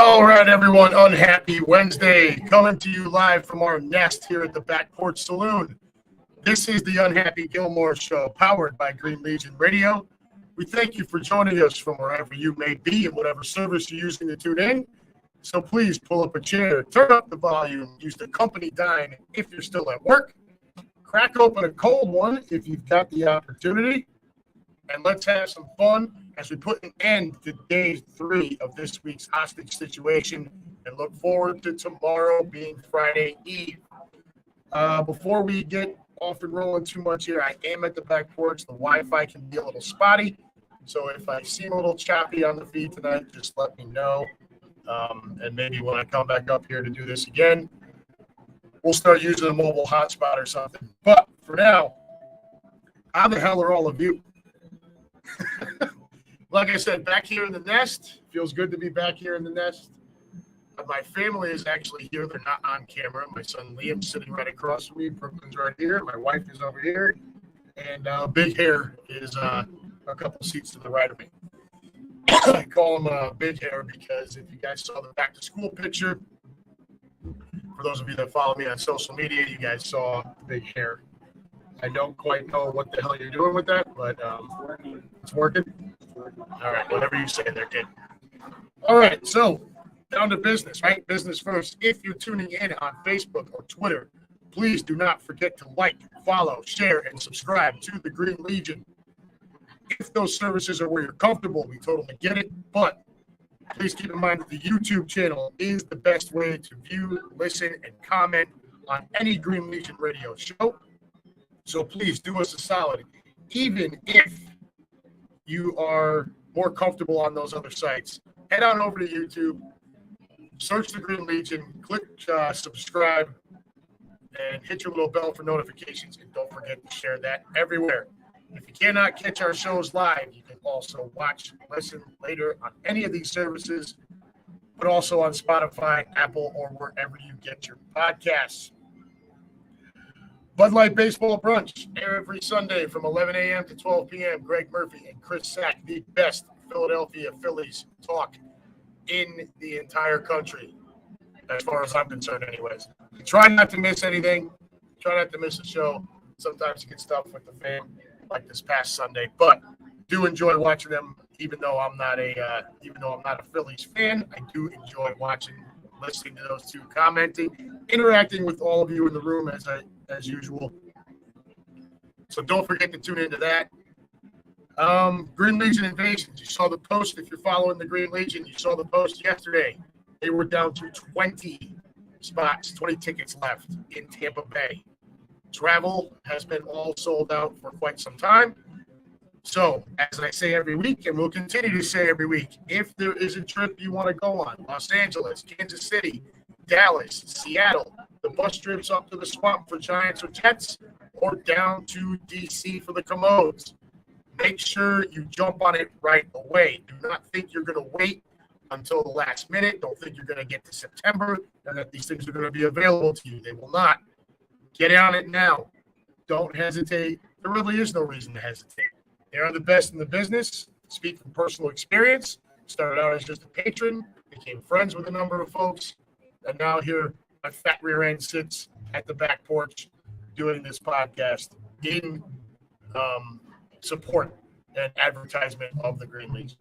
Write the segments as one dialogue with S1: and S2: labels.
S1: All right, everyone. Unhappy Wednesday, coming to you live from our nest here at the Back Porch Saloon. This is the Unhappy Gilmore Show, powered by Green Legion Radio. We thank you for joining us from wherever you may be and whatever service you're using to tune in. So please pull up a chair, turn up the volume, use the company dine if you're still at work, crack open a cold one if you've got the opportunity, and let's have some fun as we put an end to day 3 of this week's hostage situation and look forward to tomorrow being Friday Eve. Before we get off and rolling too much here, I am at the back porch. The Wi-Fi can be a little spotty, so if I seem a little choppy on the feed tonight, just let me know. And maybe when I come back up here to do this again, we'll start using a mobile hotspot or something. But for now, how the hell are all of you? Like I said, back here in the nest. Feels good to be back here in the nest. My family is actually here. They're not on camera. My son Liam's sitting right across from me. Brooklyn's right here. My wife is over here. And Big Hair is a couple seats to the right of me. I call him Big Hair because if you guys saw the back to school picture, for those of you that follow me on social media, you guys saw Big Hair. I don't quite know what the hell you're doing with that, but it's working. All right, whatever you say there, kid. All right, so down to business, right? Business first. If you're tuning in on Facebook or Twitter, please do not forget to like, follow, share, and subscribe to the Green Legion. If those services are where you're comfortable, we totally get it, but please keep in mind that the YouTube channel is the best way to view, listen, and comment on any Green Legion radio show. So please do us a solid. Even if you are more comfortable on those other sites, head on over to YouTube, search the Green Legion, click subscribe, and hit your little bell for notifications. And don't forget to share that everywhere. If you cannot catch our shows live, you can also watch, listen later on any of these services, but also on Spotify, Apple, or wherever you get your podcasts. Bud Light Baseball Brunch, every Sunday from 11 a.m. to 12 p.m. Greg Murphy and Chris Sack, the best Philadelphia Phillies talk in the entire country, as far as I'm concerned anyways. Try not to miss anything. Try not to miss a show. Sometimes you get stuff with the fam, like this past Sunday, but do enjoy watching them. Even though I'm not a Phillies fan, I do enjoy watching, listening to those two, commenting, interacting with all of you in the room as usual. So don't forget to tune into that. Green Legion Invasions. You saw the post. If you're following the Green Legion, you saw the post yesterday. They were down to 20 spots, 20 tickets left in Tampa Bay. Travel has been all sold out for quite some time. So, as I say every week, and we'll continue to say every week, if there is a trip you want to go on, Los Angeles, Kansas City, Dallas, Seattle, the bus trips up to the Swamp for Giants or Jets, or down to D.C. for the Commodes, make sure you jump on it right away. Do not think you're going to wait until the last minute. Don't think you're going to get to September and that these things are going to be available to you. They will not. Get on it now. Don't hesitate. There really is no reason to hesitate. They are the best in the business. Speak from personal experience. Started out as just a patron, became friends with a number of folks, and now here my fat rear end sits at the back porch doing this podcast in support and advertisement of the Green Legion.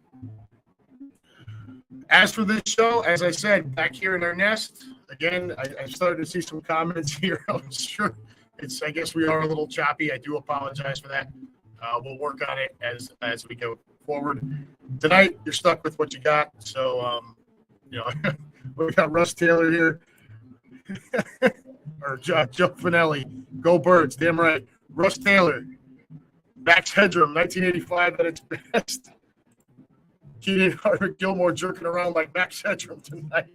S1: As for this show, as I said, back here in our nest, again, I started to see some comments here. I'm sure I guess we are a little choppy. I do apologize for that. We'll work on it as we go forward. Tonight, you're stuck with what you got. So, we got Russ Taylor here. Or Joe Finelli. Go Birds. Damn right. Russ Taylor. Max Headroom, 1985 at its best. Keenan Harvick Gilmore jerking around like Max Headroom tonight.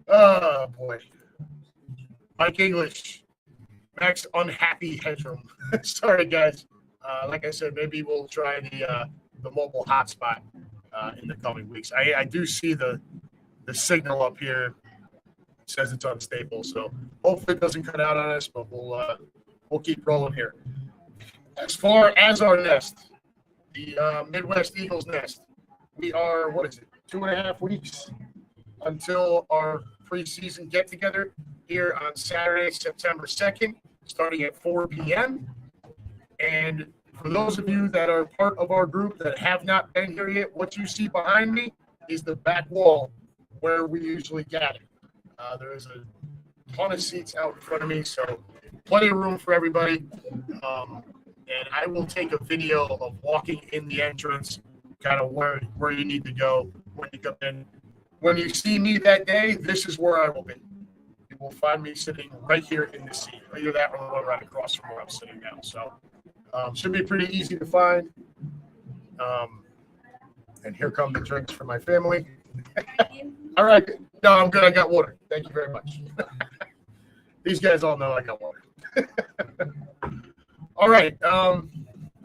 S1: Oh, boy. Mike English. Max Unhappy Headroom. Sorry, guys. Like I said, maybe we'll try the mobile hotspot in the coming weeks. I do see the signal up here. It says it's unstable, so hopefully it doesn't cut out on us, but we'll keep rolling here. As far as our nest, the Midwest Eagles nest, we are, 2.5 weeks until our preseason get-together here on Saturday, September 2nd, starting at 4 p.m. And for those of you that are part of our group that have not been here yet, what you see behind me is the back wall where we usually gather. There is a ton of seats out in front of me, so plenty of room for everybody. And I will take a video of walking in the entrance, kind of where you need to go when you come in. When you see me that day, this is where I will be. You will find me sitting right here in the seat, either that or the one right across from where I'm sitting now. So should be pretty easy to find. And here come the drinks for my family. All right. No, I'm good. I got water. Thank you very much. These guys all know I got water. All right. On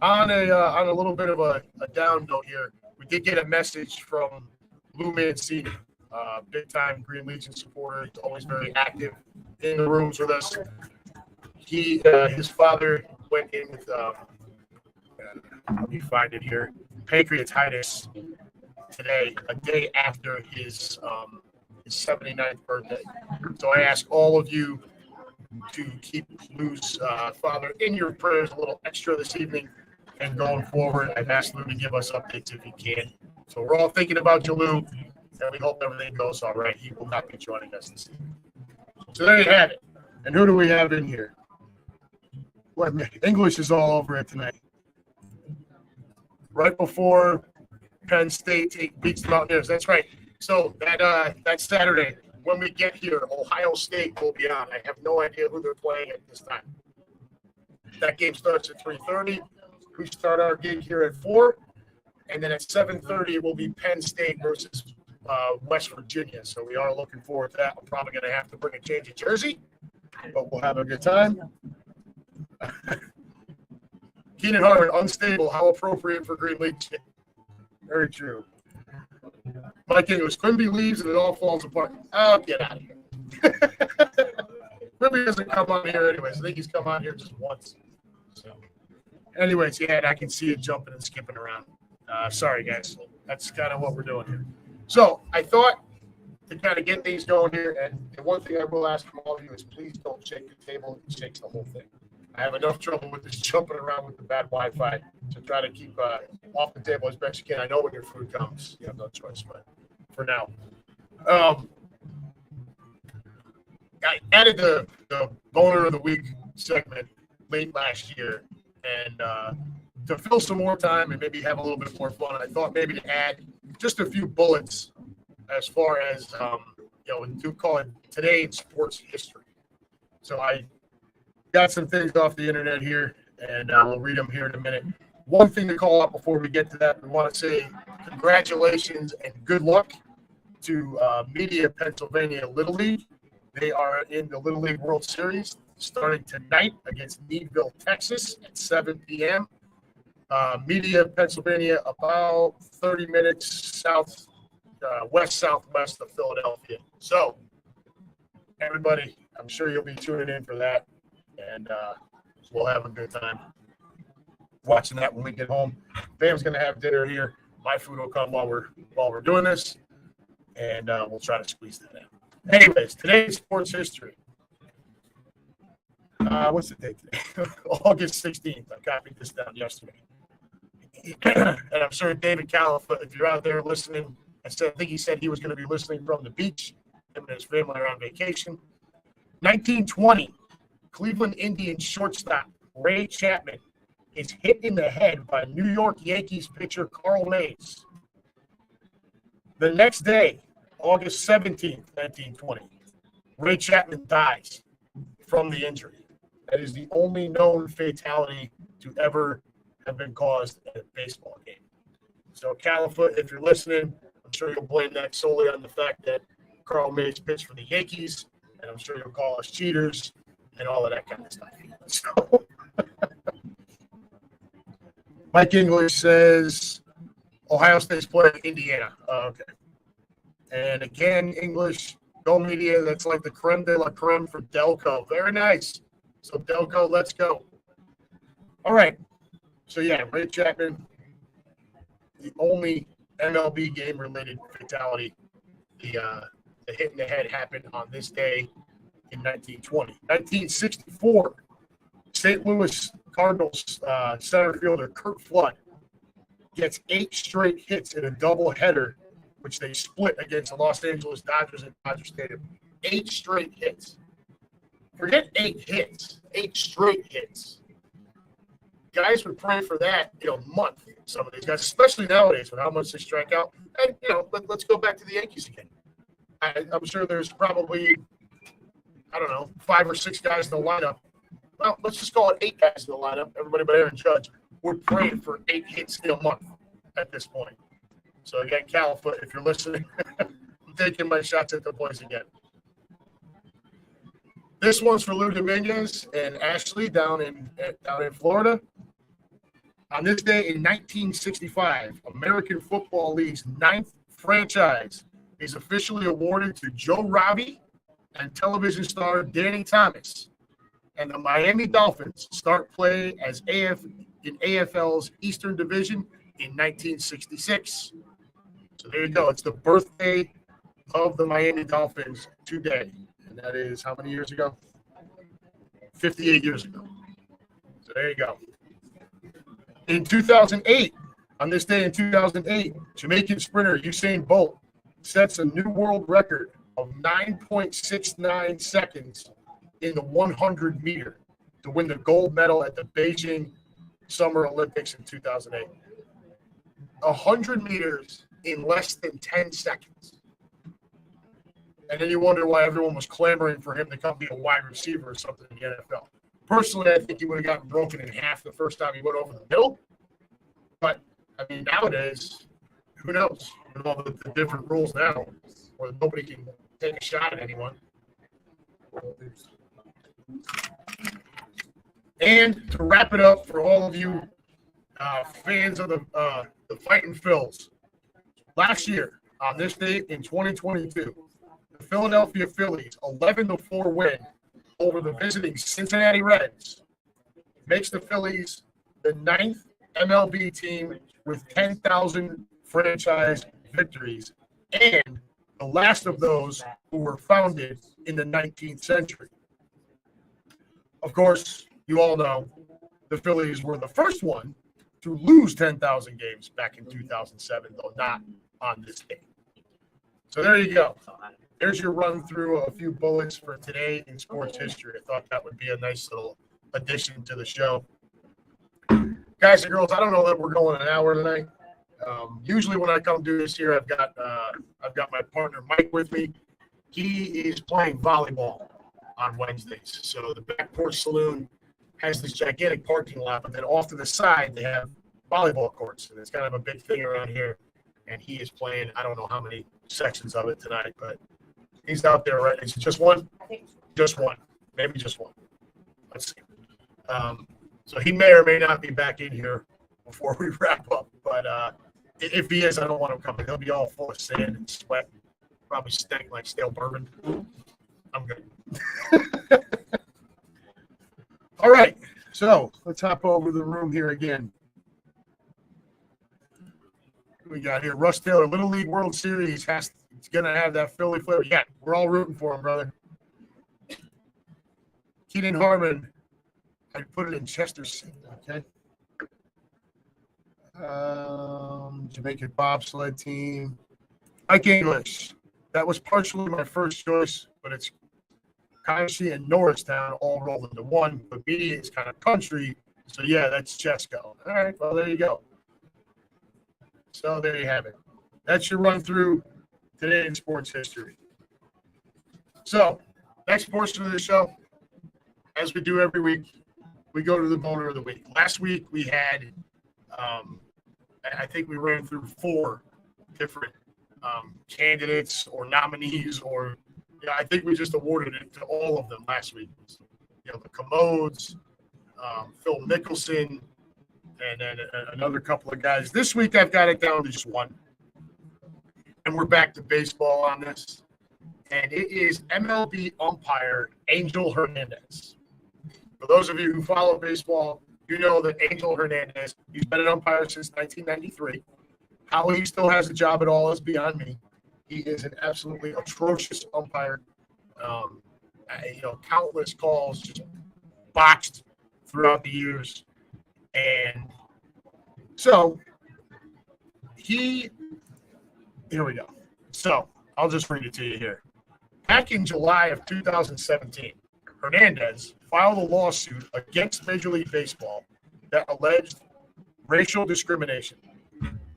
S1: a little bit of a down note here, we did get a message from Lou Mancini, big time Green Legion supporter. He's always very active in the rooms with us. His father went in with let me find it here, pancreatitis today, a day after his 79th birthday. So I ask all of you to keep Lou's father in your prayers a little extra this evening and going forward. I've asked Lou to give us updates if he can. So we're all thinking about you, Lou, and we hope everything goes all right. He will not be joining us this evening. So there you have it. And who do we have in here? Well, English is all over it tonight. Right before Penn State beats the Mountaineers. That's right. So that Saturday, when we get here, Ohio State will be on. I have no idea who they're playing at this time. That game starts at 3:30. We start our gig here at 4. And then at 7:30, it will be Penn State versus West Virginia. So we are looking forward to that. I'm probably going to have to bring a change of jersey, but we'll have a good time. Keenan Harmon, unstable. How appropriate for Green Legion. Very true. Mike English, Quimby leaves and it all falls apart. Oh, get out of here. Quimby doesn't come on here anyways. I think he's come on here just once. So, anyways, yeah, and I can see it jumping and skipping around. Sorry, guys. That's kind of what we're doing here. So I thought to kind of get things going here, and the one thing I will ask from all of you is please don't shake the table. It shakes the whole thing. I have enough trouble with this jumping around with the bad Wi-Fi to try to keep off the table as best you can. I know when your food comes, you have no choice, but for now. I added the Boner of the Week segment late last year, and to fill some more time and maybe have a little bit more fun, I thought maybe to add just a few bullets as far as, we do call it Today in Sports History. So I got some things off the internet here, and we'll read them here in a minute. One thing to call out before we get to that, we want to say congratulations and good luck to Media Pennsylvania Little League. They are in the Little League World Series starting tonight against Needville, Texas at 7 p.m. Media Pennsylvania, about 30 minutes west-southwest of Philadelphia. So, everybody, I'm sure you'll be tuning in for that. And we'll have a good time watching that when we get home. Bam's going to have dinner here. My food will come while we're doing this, and we'll try to squeeze that in. Anyways, today's sports history. What's the date today? August 16th. I copied this down yesterday. And I'm sure David Califa, if you're out there listening, I think he said he was going to be listening from the beach. Him and his family are on vacation. 1920. Cleveland Indians shortstop Ray Chapman is hit in the head by New York Yankees pitcher Carl Mays. The next day, August 17th, 1920, Ray Chapman dies from the injury. That is the only known fatality to ever have been caused at a baseball game. So, Califa, if you're listening, I'm sure you'll blame that solely on the fact that Carl Mays pitched for the Yankees, and I'm sure you'll call us cheaters and all of that kind of stuff. So, Mike English says Ohio State's playing Indiana. Okay. And again, English, Go Media, that's like the creme de la creme for Delco. Very nice. So, Delco, let's go. All right. So, yeah, Ray Chapman, the only MLB game-related fatality. The hit in the head happened on this day in 1920. 1964, St. Louis Cardinals center fielder Kurt Flood gets 8 straight hits in a doubleheader, which they split against the Los Angeles Dodgers at Dodger Stadium. 8 straight hits. Forget 8 hits. 8 straight hits. Guys would pray for that, month. Some of these guys, especially nowadays, with how much they strike out. And let's go back to the Yankees again. I'm sure there's probably, 5 or 6 guys in the lineup. Well, let's just call it 8 guys in the lineup. Everybody but Aaron Judge. We're praying for 8 hits in a month at this point. So again, Califoot, if you're listening, I'm taking my shots at the boys again. This one's for Lou Dominguez and Ashley down in Florida. On this day in 1965, American Football League's 9th franchise is officially awarded to Joe Robbie and television star Danny Thomas. And the Miami Dolphins start play as in AFL's Eastern Division in 1966. So there you go. It's the birthday of the Miami Dolphins today. And that is how many years ago? 58 years ago. So there you go. In 2008, on this day in 2008, Jamaican sprinter Usain Bolt sets a new world record of 9.69 seconds in the 100 meter to win the gold medal at the Beijing Summer Olympics in 2008. 100 meters in less than 10 seconds. And then you wonder why everyone was clamoring for him to come be a wide receiver or something in the NFL. Personally, I think he would have gotten broken in half the first time he went over the middle. But, nowadays, who knows? With all the different rules now, where nobody can take a shot at anyone. And to wrap it up for all of you fans of the Fightin' Phils, last year, on this date in 2022, the Philadelphia Phillies' 11-4 win over the visiting Cincinnati Reds makes the Phillies the 9th MLB team with 10,000 franchise victories and the last of those who were founded in the 19th century. Of course, you all know the Phillies were the first one to lose 10,000 games back in 2007, though not on this day. So there you go. There's your run through a few bullets for today in sports history. I thought that would be a nice little addition to the show. Guys and girls, I don't know that we're going an hour tonight. Usually when I come do this here, I've got my partner Mike with me. He is playing volleyball on Wednesdays. So the Back Porch Saloon has this gigantic parking lot, but then off to the side they have volleyball courts, and it's kind of a big thing around here. And he is playing, I don't know how many sections of it tonight, but he's out there, right? Is it just one?
S2: I think
S1: just one. Maybe just one. Let's see. So he may or may not be back in here before we wrap up. But if he is, I don't want him coming. He'll be all full of sand and sweat. Probably stink like stale bourbon. I'm good. All right. So let's hop over the room here again. What we got here? Russ Taylor, Little League World Series it's going to have that Philly flavor. Yeah, we're all rooting for him, brother. Keenan Harmon, I'd put it in Chester City, okay? Jamaican bobsled team. Mike English. That was partially my first choice, but it's County and Norristown all rolled into one. But me is kind of country, so yeah, that's Chesco. All right, well, there you go. So there you have it. That's your run through today in sports history. So next portion of the show, as we do every week, we go to the boner of the week. Last week we had, I think we ran through 4 different candidates or nominees, or I think we just awarded it to all of them last week. The Commodes, Phil Mickelson, and then another couple of guys. This week I've got it down to just one. And we're back to baseball on this. And it is MLB umpire Angel Hernandez. For those of you who follow baseball, you know that Angel Hernandez, he's been an umpire since 1993. How he still has a job at all is beyond me. He is an absolutely atrocious umpire. Countless calls just boxed throughout the years. And so here we go. So I'll just read it to you here. Back in July of 2017, Hernandez filed a lawsuit against Major League Baseball that alleged racial discrimination.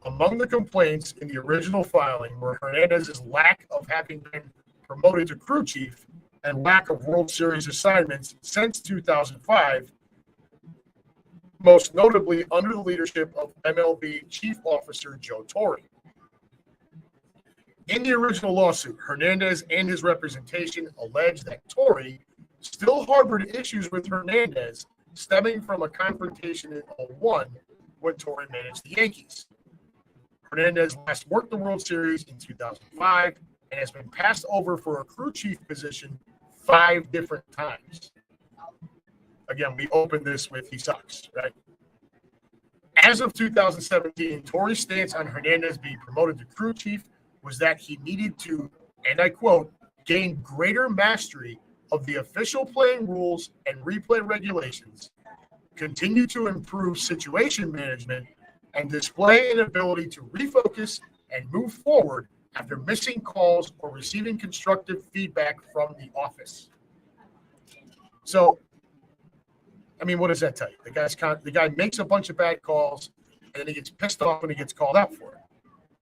S1: Among the complaints in the original filing were Hernandez's lack of having been promoted to crew chief and lack of World Series assignments since 2005, most notably under the leadership of MLB Chief Officer Joe Torre. In the original lawsuit, Hernandez and his representation alleged that Torre still harbored issues with Hernandez stemming from a confrontation in 2001 when Torre managed the Yankees. Hernandez last worked the World Series in 2005 and has been passed over for a crew chief position 5 different times. Again, we opened this with he sucks, right? As of 2017, Torre's stance on Hernandez being promoted to crew chief was that he needed to, and I quote, gain greater mastery of the official playing rules and replay regulations, continue to improve situation management, and display an ability to refocus and move forward after missing calls or receiving constructive feedback from the office. So, I mean, what does that tell you? The guy makes a bunch of bad calls, and then he gets pissed off when he gets called out for it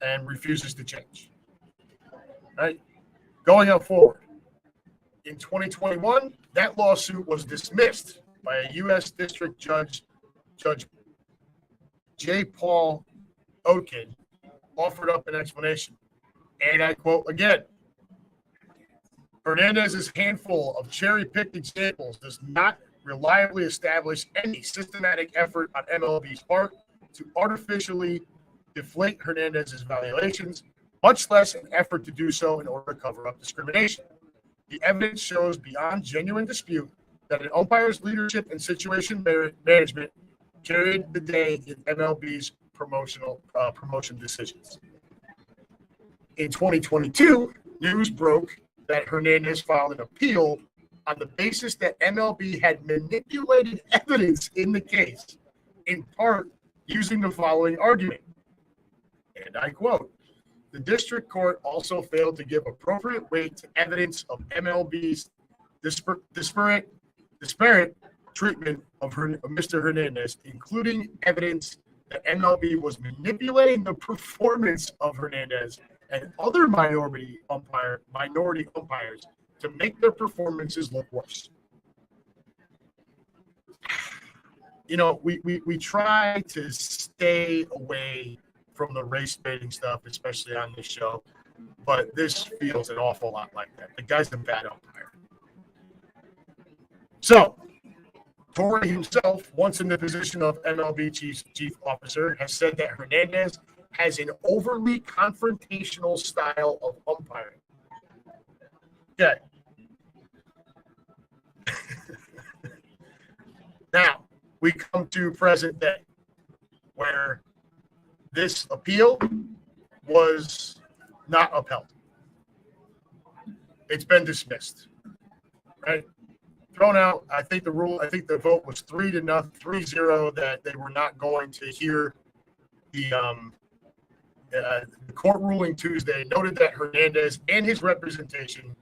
S1: and refuses to change. Right? Going up forward. In 2021, that lawsuit was dismissed by a U.S. District Judge J. Paul Oatkin, offered up an explanation. And I quote again, Hernandez's handful of cherry-picked examples does not reliably establish any systematic effort on MLB's part to artificially deflate Hernandez's valuations, much less an effort to do so in order to cover up discrimination. The evidence shows beyond genuine dispute that an umpire's leadership and situation management carried the day in MLB's promotion decisions. In 2022, news broke that Hernandez filed an appeal on the basis that MLB had manipulated evidence in the case, in part using the following argument. And I quote, the district court also failed to give appropriate weight to evidence of MLB's disparate treatment of Mr. Hernandez, including evidence that MLB was manipulating the performance of Hernandez and other minority umpires to make their performances look worse. You know, we try to stay away from the race baiting stuff, especially on this show, but this feels an awful lot like that. The guy's a bad umpire. So, Torre himself, once in the position of MLB chief officer, has said that Hernandez has an overly confrontational style of umpiring. Okay. Now, we come to present day, where this appeal was not upheld. It's been dismissed, right? Thrown out. I think the vote was 3-0 that they were not going to hear the court ruling Tuesday noted that Hernandez and his representation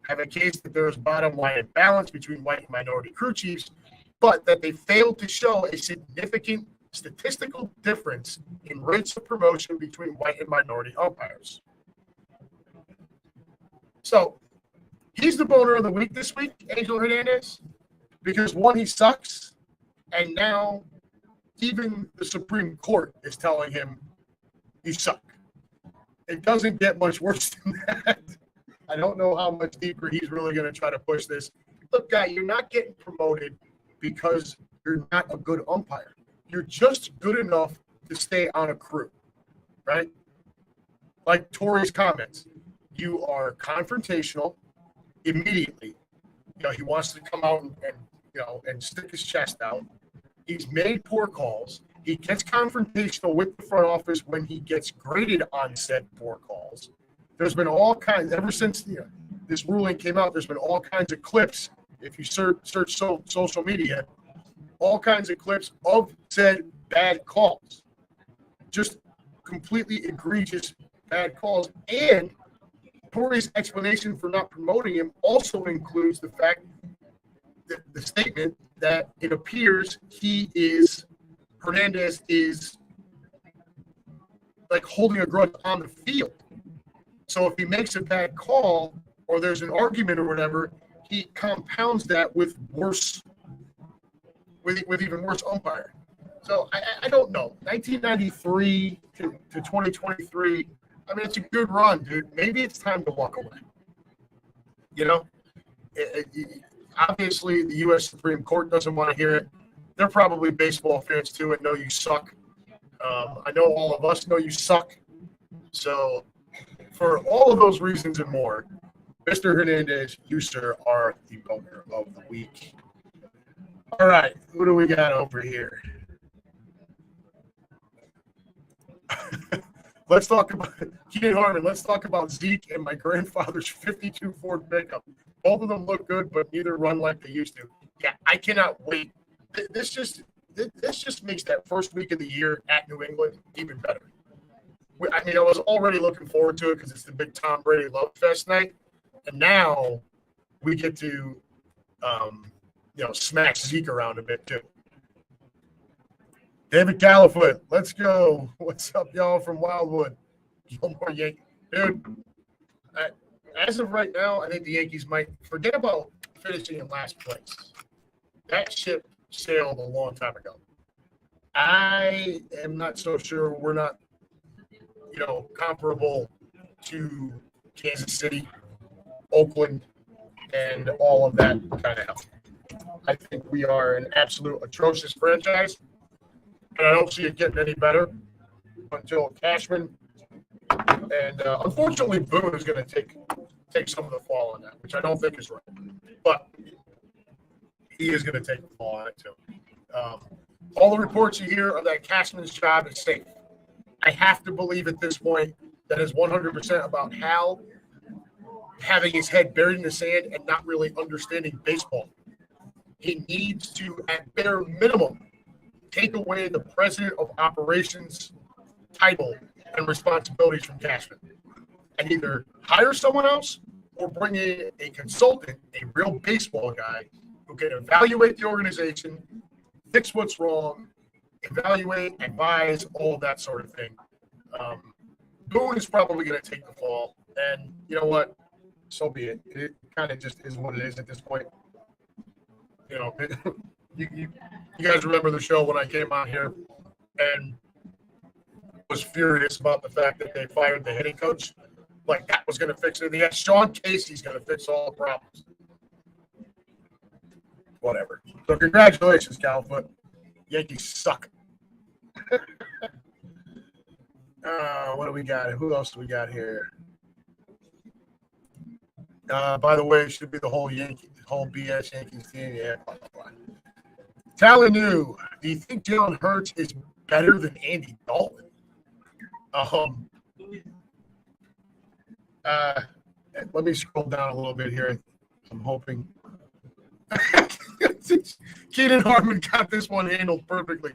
S1: have a case that there is bottom line imbalance between white and minority crew chiefs, but that they failed to show a significant statistical difference in rates of promotion between white and minority umpires. So he's the boner of the week this week, Angel Hernandez, because one, he sucks, and now even the Supreme Court is telling him you suck. It doesn't get much worse than that. I don't know how much deeper he's really going to try to push this. Look, guy, you're not getting promoted because you're not a good umpire. You're just good enough to stay on a crew, right? Like Torre's comments, you are confrontational immediately. You know, he wants to come out and stick his chest out. He's made poor calls. He gets confrontational with the front office when he gets graded on said poor calls. There's been all kinds, ever since this ruling came out, there's been all kinds of clips. If you search social media, all kinds of clips of said bad calls. Just completely egregious bad calls. And Torre's explanation for not promoting him also includes the fact that the statement that it appears Hernandez is like holding a grudge on the field. So if he makes a bad call or there's an argument or whatever, he compounds that with even worse umpire. So I don't know. 1993 to 2023. I mean, it's a good run, dude. Maybe it's time to walk away. Obviously, the U.S. Supreme Court doesn't want to hear it. They're probably baseball fans, too, and know you suck. I know all of us know you suck. So for all of those reasons and more, Mr. Hernandez, you, sir, are the boner of the week. All right, who do we got over here? Let's talk about Keenan Harmon. Let's talk about Zeke and my grandfather's 52 Ford pickup. Both of them look good, but neither run like they used to. Yeah, I cannot wait. This just makes that first week of the year at New England even better. I mean, I was already looking forward to it because it's the big Tom Brady Love Fest night, and now we get to, smash Zeke around a bit too. David Califoot, let's go. What's up, y'all, from Wildwood? Gilmore Yankee. Dude, as of right now, I think the Yankees might forget about finishing in last place. That ship sailed a long time ago. I am not so sure we're not, comparable to Kansas City, Oakland, and all of that kind of help. I think we are an absolute atrocious franchise. And I don't see it getting any better until Cashman and unfortunately Boone is going to take some of the fall on that, which I don't think is right. But he is going to take the fall on it too. All the reports you hear of that Cashman's job is safe. I have to believe at this point that is 100% about Hal having his head buried in the sand and not really understanding baseball. He needs to, at bare minimum, take away the president of operations title and responsibilities from Cashman and either hire someone else or bring in a consultant, a real baseball guy who can evaluate the organization, fix what's wrong, evaluate, advise, all of that sort of thing. Boone is probably going to take the fall, and you know what? So be it. It kind of just is what it is at this point. You guys remember the show when I came on here and was furious about the fact that they fired the hitting coach? Like that was going to fix it. Yeah, Sean Casey's going to fix all the problems. Whatever. So congratulations, Calfoot. Yankees suck. What do we got? Who else do we got here? By the way, it should be the whole BS Yankees team. Yeah. Talon New, do you think Jalen Hurts is better than Andy Dalton? Let me scroll down a little bit here. I'm hoping. Keenan Harmon got this one handled perfectly.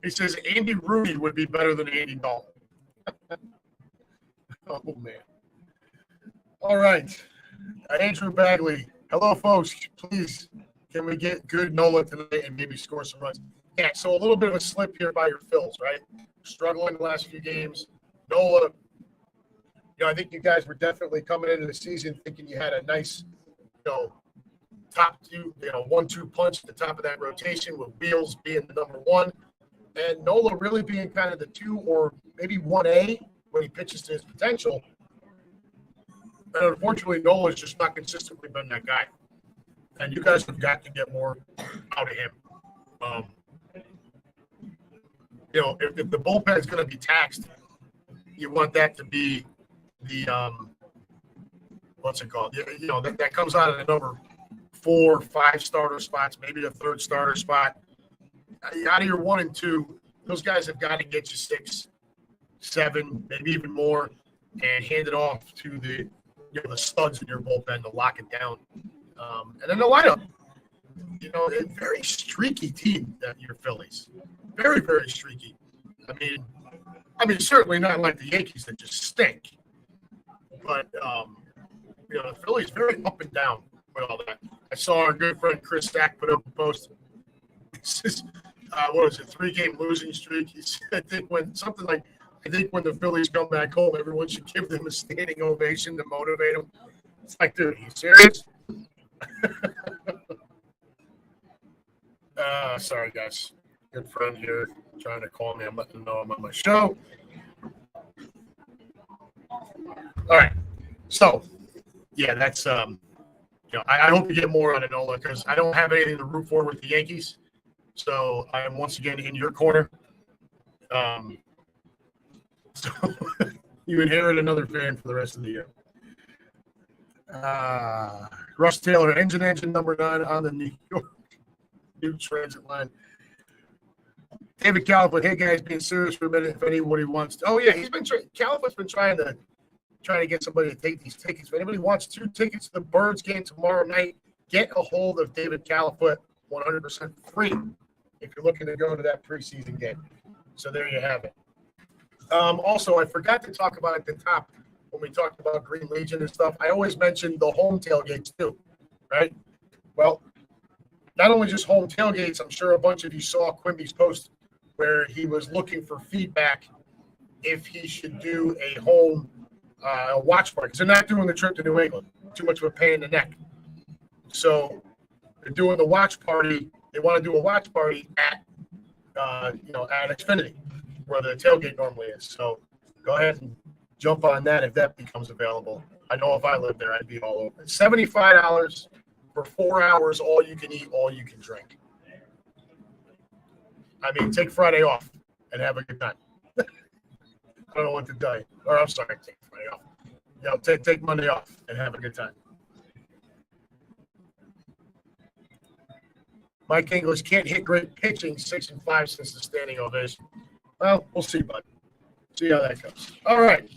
S1: He says Andy Rooney would be better than Andy Dalton. Oh, man. All right. Andrew Bagley. Hello, folks. Please, can we get good Nola tonight and maybe score some runs? Yeah, so a little bit of a slip here by your Phils, right? Struggling the last few games. Nola, I think you guys were definitely coming into the season thinking you had a nice, top two, 1-2 punch at the top of that rotation with Wheels being the number one. And Nola really being kind of the 2 or maybe 1A when he pitches to his potential. And unfortunately, Nola's just not consistently been that guy. And you guys have got to get more out of him. If the bullpen is going to be taxed, you want that to be the what's it called? That comes out of the number 4, 5 starter spots, maybe a 3rd starter spot. Out of your 1 and 2, those guys have got to get you 6, 7, maybe even more, and hand it off to the studs in your bullpen to lock it down. And then the lineup, a very streaky team that your Phillies. Very, very streaky. I mean, certainly not like the Yankees that just stink. But, the Phillies very up and down with all that. I saw our good friend Chris Stack put up a post. What was it, 3-game losing streak? He said, I think when the Phillies come back home, everyone should give them a standing ovation to motivate them. It's like, dude, are you serious? Sorry, guys. Good friend here trying to call me. I'm letting them know I'm on my show. All right. So, yeah, that's I hope you get more on Enola because I don't have anything to root for with the Yankees. So I am once again in your corner. So you inherit another fan for the rest of the year. Russ Taylor, engine number 9 on the New York New Transit line. David Califoot, hey guys, being serious for a minute. If anybody wants to, Califoot's been trying to get somebody to take these tickets. If anybody wants 2 tickets to the Birds game tomorrow night, get a hold of David Califoot, 100% free if you're looking to go to that preseason game. So there you have it. Also, I forgot to talk about at the top when we talked about Green Legion and stuff. I always mentioned the home tailgates too, right? Well, not only just home tailgates, I'm sure a bunch of you saw Quimby's post where he was looking for feedback if he should do a home watch party. Because they're not doing the trip to New England. Too much of a pain in the neck. So they're doing the watch party. They want to do a watch party at Xfinity, where the tailgate normally is. So go ahead and jump on that if that becomes available. I know if I lived there, I'd be all over it. $75 for 4 hours, all you can eat, all you can drink. Take Friday off and have a good time. I don't know what to tell you. Or I'm sorry, take Friday off. Take Monday off and have a good time. Mike English can't hit great pitching 6-5 since the standing ovation. Well, we'll see, bud. See how that goes. All right.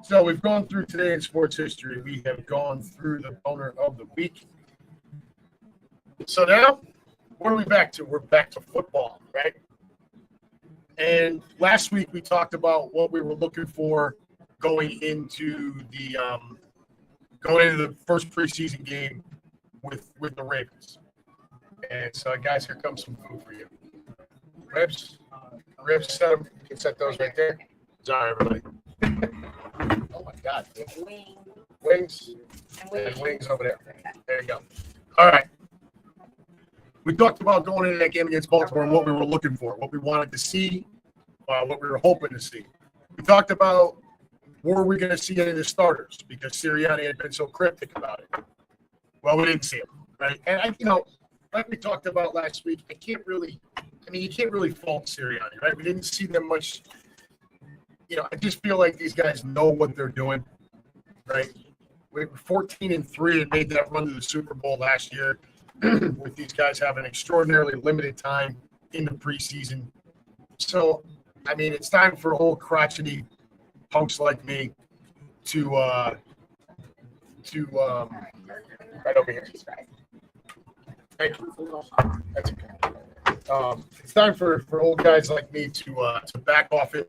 S1: So we've gone through today in sports history. We have gone through the owner of the week. So now, what are we back to? We're back to football, right? And last week we talked about what we were looking for going into the first preseason game with the Ravens. And so, guys, here comes some food for you. Ribs, set them. You can set those right there. Sorry, everybody. Oh, my God. Wings. And wings over there. There you go. All right. We talked about going into that game against Baltimore and what we were looking for, what we wanted to see, what we were hoping to see. We talked about were we going to see any of the starters because Sirianni had been so cryptic about it. Well, we didn't see him, right? And, like we talked about last week, you can't really fault Sirianni, right? We didn't see them much. I just feel like these guys know what they're doing, right? We were 14-3 and made that run to the Super Bowl last year with these guys having extraordinarily limited time in the preseason. So, it's time for old crotchety punks like me to right over here. Thank you. That's okay. It's time for old guys like me to back off it,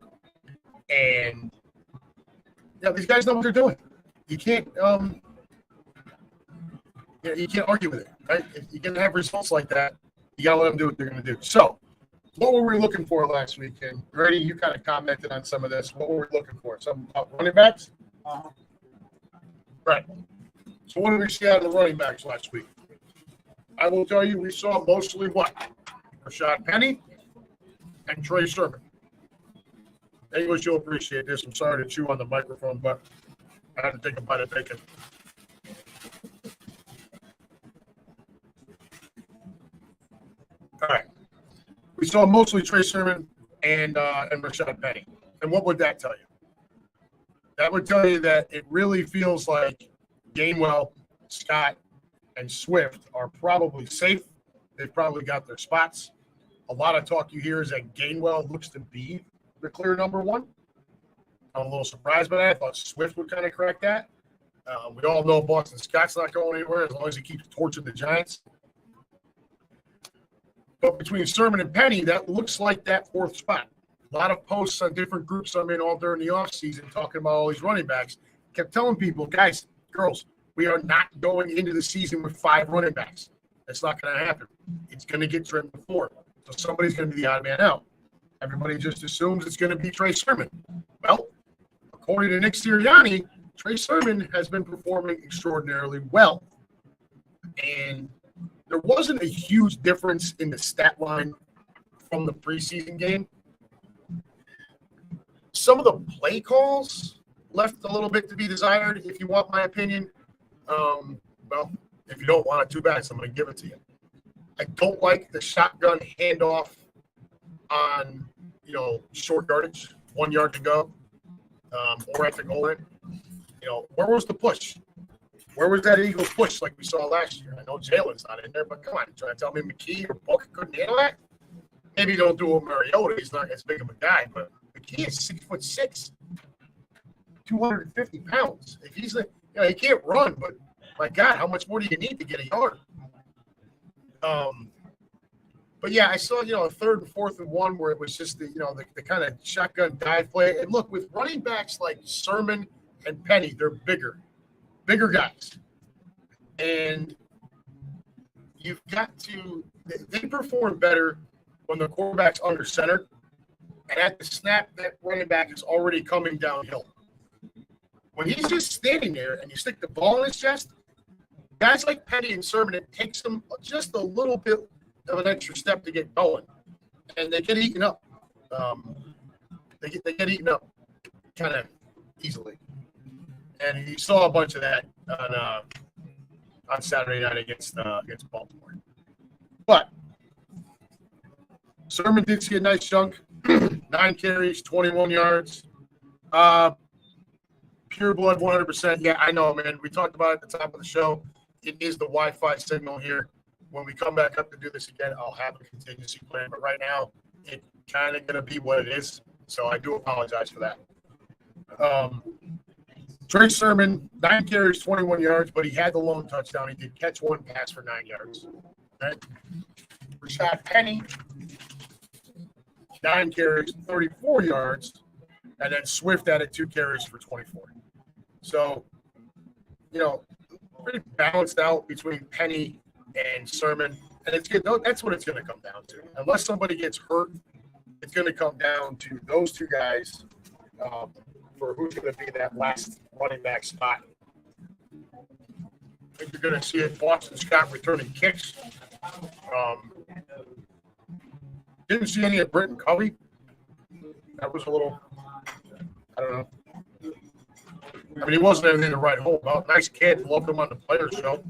S1: and these guys know what they're doing. You can't you can't argue with it, right? If you're gonna have results like that, you gotta let them do what they're gonna do. So, what were we looking for last week? And Grady, you kind of commented on some of this. What were we looking for? Some running backs? Right. So, what did we see out of the running backs last week? I will tell you, we saw mostly what? Rashad Penny and Trey Sermon. English, you'll appreciate this. I'm sorry to chew on the microphone, but I had to take a bite of bacon. All right. We saw mostly Trey Sermon and Rashad Penny. And what would that tell you? That would tell you that it really feels like Gainwell, Scott, and Swift are probably safe. They've probably got their spots. A lot of talk you hear is that Gainwell looks to be the clear number one. I'm a little surprised by that. I thought Swift would kind of correct that. We all know Boston Scott's not going anywhere as long as he keeps torching the Giants. But between Sermon and Penny, that looks like that fourth spot. A lot of posts on different groups I'm in all during the offseason talking about all these running backs. Kept telling people, guys, girls, we are not going into the season with 5 running backs. That's not going to happen. It's going to get trimmed to 4. So somebody's going to be the odd man out. Everybody just assumes it's going to be Trey Sermon. Well, according to Nick Sirianni, Trey Sermon has been performing extraordinarily well. And there wasn't a huge difference in the stat line from the preseason game. Some of the play calls left a little bit to be desired, if you want my opinion. Well, if you don't want it, too bad. So I'm going to give it to you. I don't like the shotgun handoff on, short yardage, 1 yard to go, or at the goal line. Where was the push? Where was that Eagles push like we saw last year? I know Jalen's not in there, but come on, you trying to tell me McKee or Book couldn't handle that? Maybe don't do a Mariota. He's not as big of a guy, but McKee is 6'6", 250 pounds. If he's he can't run, but my God, how much more do you need to get a yard? But yeah, I saw, a 3rd and 4th and 1 where it was just the kind of shotgun dive play. And look, with running backs like Sermon and Penny, they're bigger guys. And you've got to, they perform better when the quarterback's under center. And at the snap, that running back is already coming downhill. When he's just standing there and you stick the ball in his chest, guys like Penny and Sermon, it takes them just a little bit of an extra step to get going. And they get eaten up. They get eaten up kind of easily. And you saw a bunch of that on Saturday night against Baltimore. But Sermon did see a nice chunk, 9 carries, 21 yards. Pure blood, 100%. Yeah, I know, man. We talked about it at the top of the show. It is the Wi-Fi signal here. When we come back up to do this again, I'll have a contingency plan. But right now, it's kind of going to be what it is. So I do apologize for that. Trey Sermon, 9 carries, 21 yards, but he had the lone touchdown. He did catch 1 pass for 9 yards. Right? Rashad Penny, 9 carries, 34 yards, and then Swift added 2 carries for 24. So, pretty balanced out between Penny and Sermon, and it's good. That's what it's going to come down to. Unless somebody gets hurt, it's going to come down to those 2 guys for who's going to be that last running back spot. I think you're going to see it. Boston Scott returning kicks. Didn't see any of Britton Covey. That was a little, I don't know. I mean, he wasn't anything to write home about. Nice kid. Loved him on the Players Show.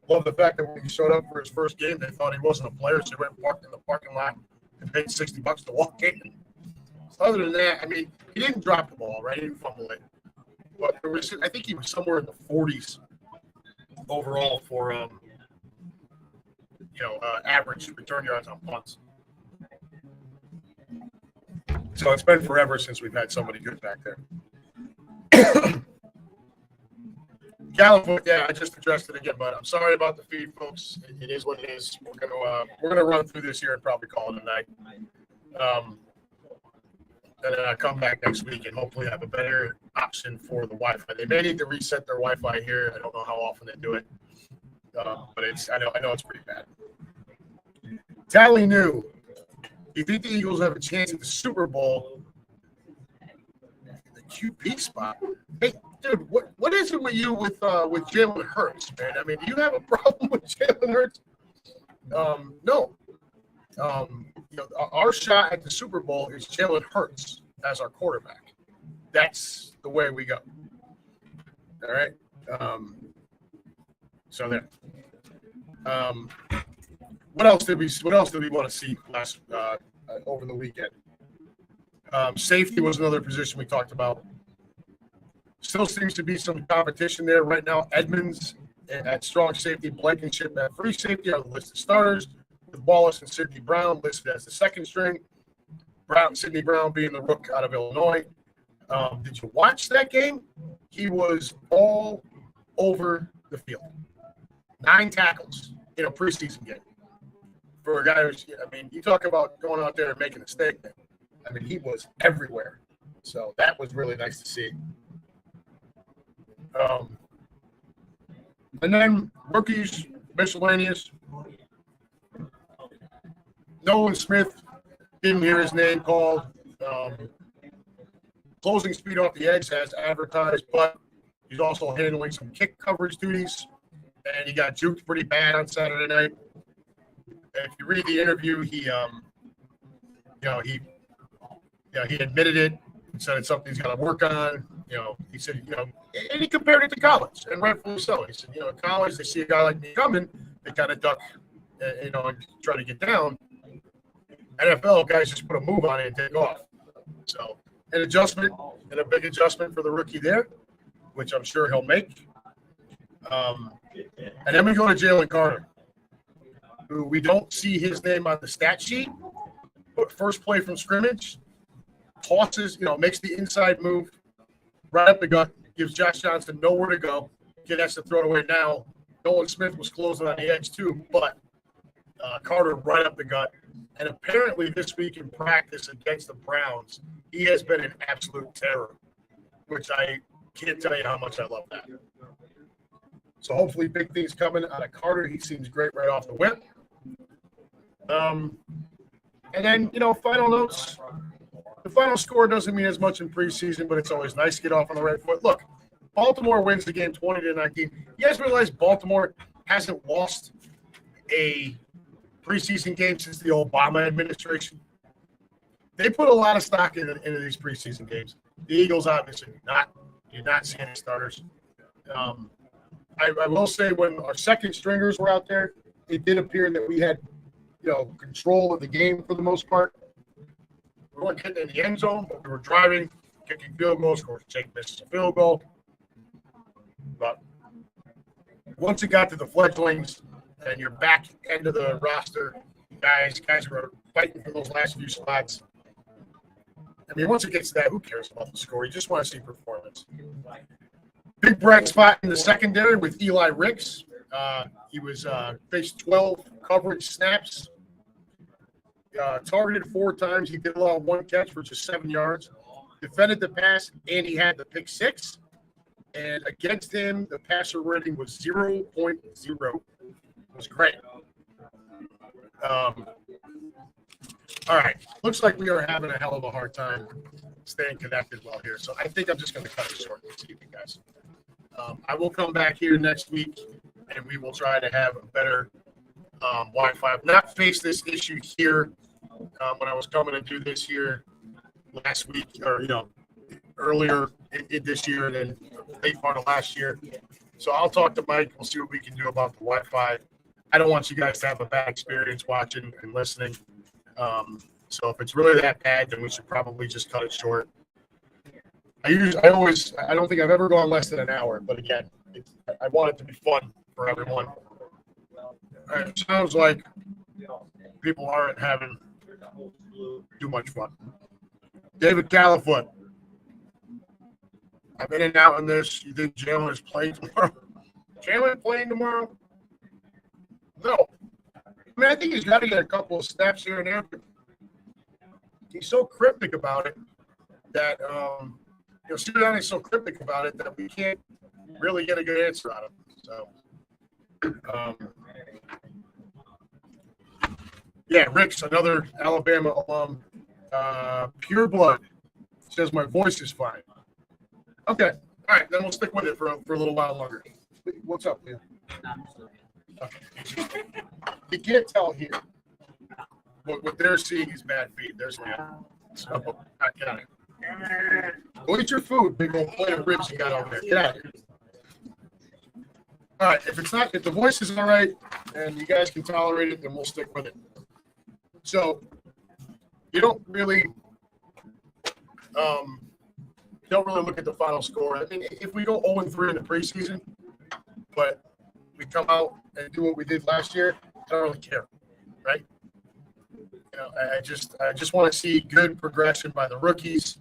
S1: Love the fact that when he showed up for his first game, they thought he wasn't a player, so he went and parked in the parking lot and paid $60 to walk in. So other than that, I mean, he didn't drop the ball, right? He didn't fumble it. But there was, I think he was somewhere in the 40s overall for, average return yards on punts. So it's been forever since we've had somebody good back there. California, yeah, I just addressed it again, but I'm sorry about the feed, folks. It is what it is. We're gonna run through this here and probably call it a night. And then I come back next week and hopefully have a better option for the Wi-Fi. They may need to reset their Wi-Fi here. I don't know how often they do it, but I know it's pretty bad. Tally New. Do you think the Eagles have a chance at the Super Bowl? The QB spot. Hey, dude, what is it with you with Jalen Hurts, man? I mean, do you have a problem with Jalen Hurts? No. Our shot at the Super Bowl is Jalen Hurts as our quarterback. That's the way we go. All right. So there. What else did we want to see last over the weekend? Safety was another position we talked about. Still seems to be some competition there right now. Edmonds at strong safety, Blankenship at free safety are the listed starters. with Wallace and Sidney Brown listed as the second string. Sidney Brown being the rook out of Illinois. Did you watch that game? He was all over the field. 9 tackles in a preseason game. For a guy who's, you talk about going out there and making a statement. He was everywhere. So that was really nice to see. And then rookies, miscellaneous. Nolan Smith, didn't hear his name called. Closing speed off the edge as advertised, but he's also handling some kick coverage duties, and he got juked pretty bad on Saturday night. If you read the interview, he admitted it and said it's something he's got to work on. He said, and he compared it to college, and rightfully so. He said, in college, they see a guy like me coming, they kind of duck, and try to get down. NFL guys just put a move on it and take off. So an adjustment, and a big adjustment for the rookie there, which I'm sure he'll make. And then we go to Jalen Carter, who we don't see his name on the stat sheet, but first play from scrimmage, tosses, makes the inside move, right up the gut, gives Josh Johnson nowhere to go. Kid has to throw it away now. Nolan Smith was closing on the edge too, but Carter right up the gut. And apparently this week in practice against the Browns, he has been an absolute terror, which I can't tell you how much I love that. So hopefully big things coming out of Carter. He seems great right off the whip. And then, final notes. The final score doesn't mean as much in preseason, but it's always nice to get off on the right foot. Look, Baltimore wins the game 20-19. You guys realize Baltimore hasn't lost a preseason game since the Obama administration? They put a lot of stock into these preseason games. The Eagles, obviously, you're not seeing any starters. I will say when our second stringers were out there, it did appear that we had, control of the game for the most part. We weren't getting in the end zone, but we were driving, kicking field goals. Of course, Jake misses a field goal. But once it got to the fledglings and you're back end of the roster, guys were fighting for those last few spots. Once it gets to that, who cares about the score? You just want to see performance. Big bright spot in the secondary with Eli Ricks. He was faced 12 coverage snaps. Targeted 4 times. He did allow 1 catch for just 7 yards. Defended the pass, and he had the pick 6. And against him, the passer rating was 0.0. It was great. All right. Looks like we are having a hell of a hard time staying connected well here. So I think I'm just going to cut it short this evening, guys. I will come back here next week, and we will try to have a better Wi-Fi. I've not faced this issue here when I was coming to do this here last week, or earlier in this year than late part of last year. So I'll talk to Mike. We'll see what we can do about the Wi-Fi. I don't want you guys to have a bad experience watching and listening. So if it's really that bad, then we should probably just cut it short. I don't think I've ever gone less than an hour, but again, I want it to be fun for everyone. It sounds like people aren't having too much fun. David Califoot. I'm in and out on this. You think Jalen is playing tomorrow? Jalen playing tomorrow? No. I think he's got to get a couple of snaps here and there. He's so cryptic about it that Sirianni's so cryptic about it that we can't really get a good answer out of him. So, Rick's another Alabama alum. Pure blood says my voice is fine. Okay, all right, then we'll stick with it for a little while longer. What's up, man? Okay. You can't tell here. What they're seeing is bad feed. There's man. So I got it. Go eat your food, big old plate of ribs you got over there. Get out of here. All right, if the voice is all right and you guys can tolerate it, then we'll stick with it. So you don't really look at the final score. I mean, if we go 0-3 in the preseason, but we come out and do what we did last year, I don't really care. right? I just want to see good progression by the rookies,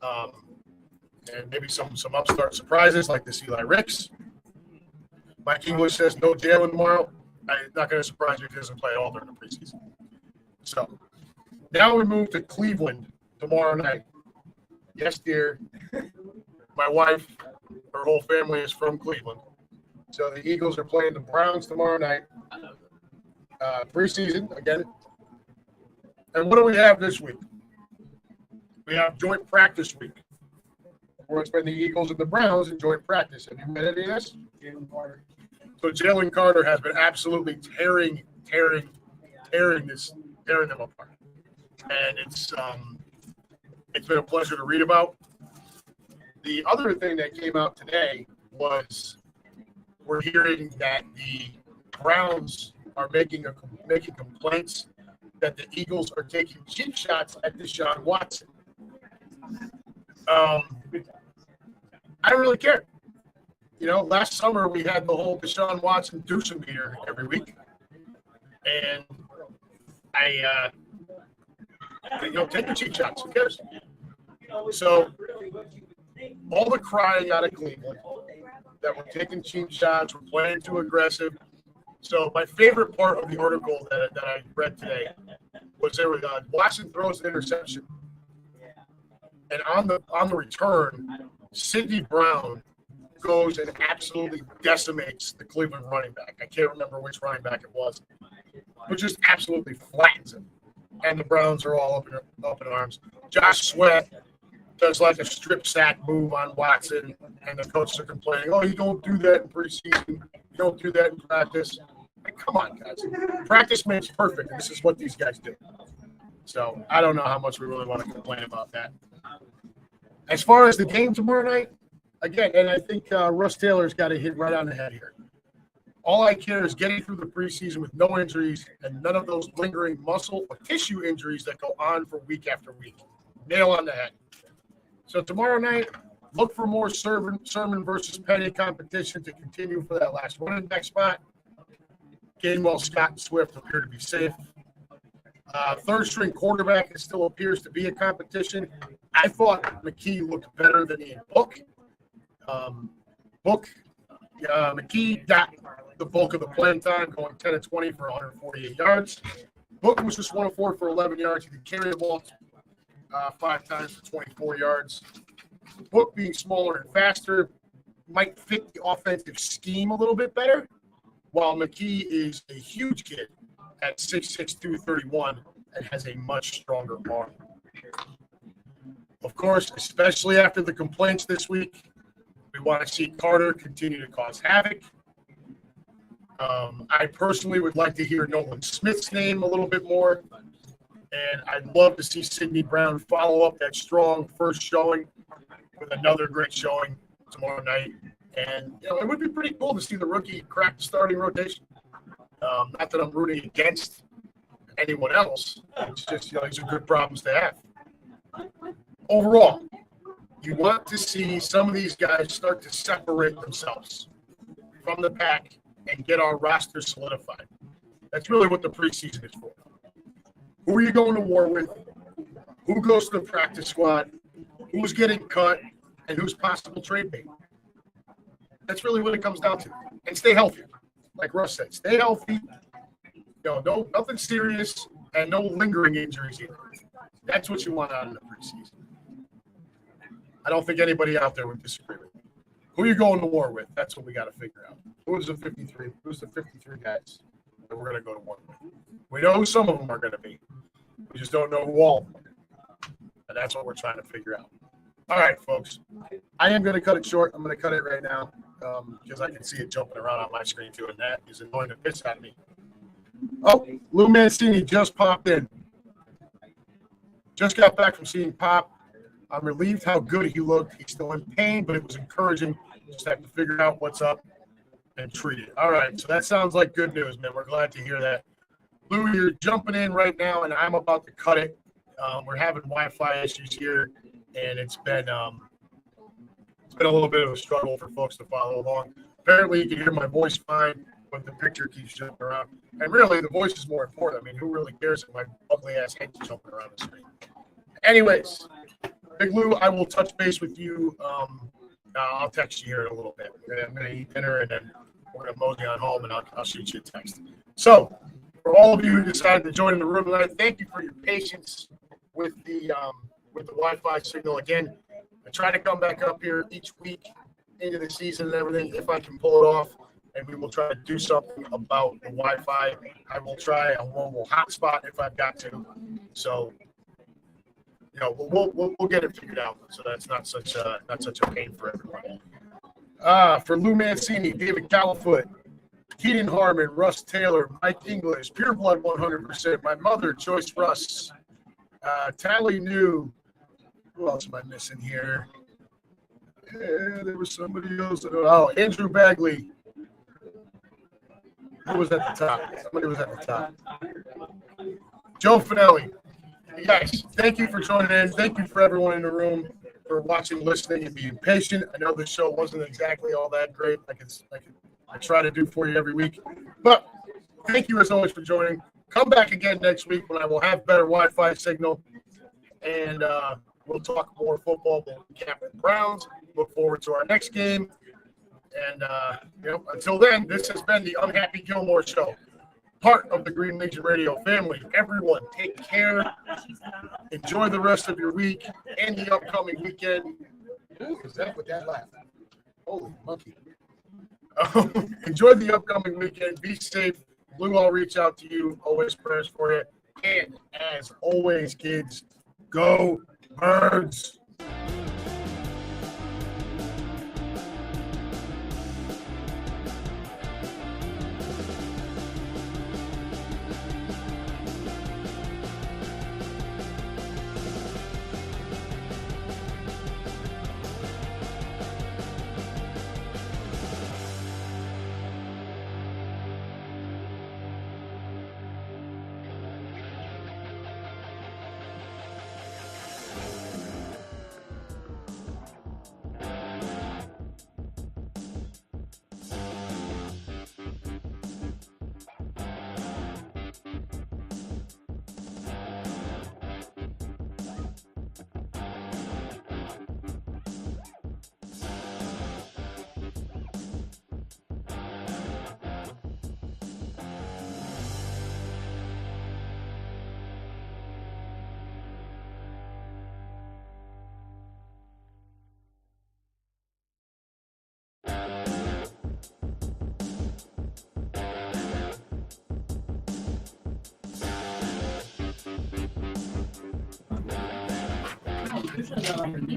S1: and maybe some upstart surprises like this Eli Ricks. Mike English says no Jalen tomorrow. I'm not going to surprise you if he doesn't play at all during the preseason. So now we move to Cleveland tomorrow night. Yes, dear. My wife, her whole family is from Cleveland. So the Eagles are playing the Browns tomorrow night. Preseason, again. And what do we have this week? We have joint practice week. Where it's been the Eagles and the Browns in joint practice. Have you read any of this? Jalen Carter. So Jalen Carter has been absolutely tearing them apart. And it's been a pleasure to read about. The other thing that came out today was we're hearing that the Browns are making complaints that the Eagles are taking cheap shots at Deshaun Watson. I don't really care. Last summer we had the whole Deshaun Watson douche-meter every week, and take the cheap shots. Who cares? So all the crying out of Cleveland that we're taking cheap shots, we're playing too aggressive. So my favorite part of the article that I read today was there was Watson throws an interception, and on the return, Sidney Brown goes and absolutely decimates the Cleveland running back. I can't remember which running back it was, but just absolutely flattens him. And the Browns are all up in arms. Josh Sweat does like a strip sack move on Watson, and the coaches are complaining, "Oh, you don't do that in preseason. You don't do that in practice." Like, come on, guys. Practice makes perfect, and this is what these guys do. So I don't know how much we really want to complain about that. As far as the game tomorrow night, again, and I think Russ Taylor's got to hit right on the head here. All I care is getting through the preseason with no injuries and none of those lingering muscle or tissue injuries that go on for week after week. Nail on the head. So tomorrow night, look for more Sermon versus Petty competition to continue for that last running back spot. Gainwell, Scott, and Swift appear to be safe. Third-string quarterback, it still appears to be a competition. I thought McKee looked better than Ian Book. McKee got the bulk of the playing time, going 10 of 20 for 148 yards. Book was just 1 of 4 for 11 yards. He could carry the ball 5 times for 24 yards. Book being smaller and faster might fit the offensive scheme a little bit better, while McKee is a huge kid at 6'6", 231 and has a much stronger arm. Of course, especially after the complaints this week, we want to see Carter continue to cause havoc. I personally would like to hear Nolan Smith's name a little bit more. And I'd love to see Sidney Brown follow up that strong first showing with another great showing tomorrow night. And it would be pretty cool to see the rookie crack the starting rotation. Not that I'm rooting against anyone else. It's just, these are good problems to have. Overall, you want to see some of these guys start to separate themselves from the pack and get our roster solidified. That's really what the preseason is for. Who are you going to war with? Who goes to the practice squad? Who's getting cut? And who's possible trade bait? That's really what it comes down to. And stay healthy. Like Russ said, stay healthy. No, nothing serious and no lingering injuries either. That's what you want out of the preseason. I don't think anybody out there would disagree with me. Who are you going to war with? That's what we got to figure out. Who's the 53? Who's the 53 guys that we're going to go to war with? We know who some of them are going to be. We just don't know who all of them are. And that's what we're trying to figure out. All right, folks. I am going to cut it short. I'm going to cut it right now because I can see it jumping around on my screen too, and that is annoying the piss out of me. Oh, Lou Mancini just popped in. Just got back from seeing Pop. I'm relieved how good he looked. He's still in pain, but it was encouraging. Just have to figure out what's up and treat it. All right, so that sounds like good news, man. We're glad to hear that. Lou, you're jumping in right now, and I'm about to cut it. We're having Wi-Fi issues here, and it's been a little bit of a struggle for folks to follow along. Apparently, you can hear my voice fine. but the picture keeps jumping around. And really, the voice is more important. I mean, who really cares if my ugly ass head's jumping around the screen? Anyways, Big Lou, I will touch base with you. I'll text you here in a little bit. I'm going to eat dinner, and then we're going to mosey on home, and I'll shoot you a text. So, for all of you who decided to join in the room tonight, thank you for your patience with the Wi-Fi signal. Again, I try to come back up here each week into the season and everything if I can pull it off, and we will try to do something about the Wi-Fi. I will try a mobile hotspot if I've got to. So, we'll get it figured out. So that's not such a pain for everybody. For Lou Mancini, David Califoot, Keaton Harmon, Russ Taylor, Mike English, Pure Blood 100%, my mother, Joyce Russ, Tally New. Who else am I missing here? There was somebody else. Oh, Andrew Bagley. Who was at the top? Somebody was at the top. Joe Finelli. Guys, thank you for joining in. Thank you for everyone in the room for watching, listening, and being patient. I know the show wasn't exactly all that great. I try to do for you every week. But thank you as always for joining. Come back again next week when I will have better Wi-Fi signal. And we'll talk more football. We'll recap the Browns. Look forward to our next game. And, until then, this has been the Unhappy Gilmore Show. Part of the Green Legion Radio family. Everyone, take care. Enjoy the rest of your week and the upcoming weekend. Who is that with that laugh? Holy monkey. Enjoy the upcoming weekend. Be safe. Lou, I'll reach out to you. Always prayers for you. And as always, kids, go Birds.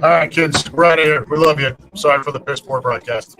S1: All right, kids, we're out of here. We love you. Sorry for the piss poor broadcast.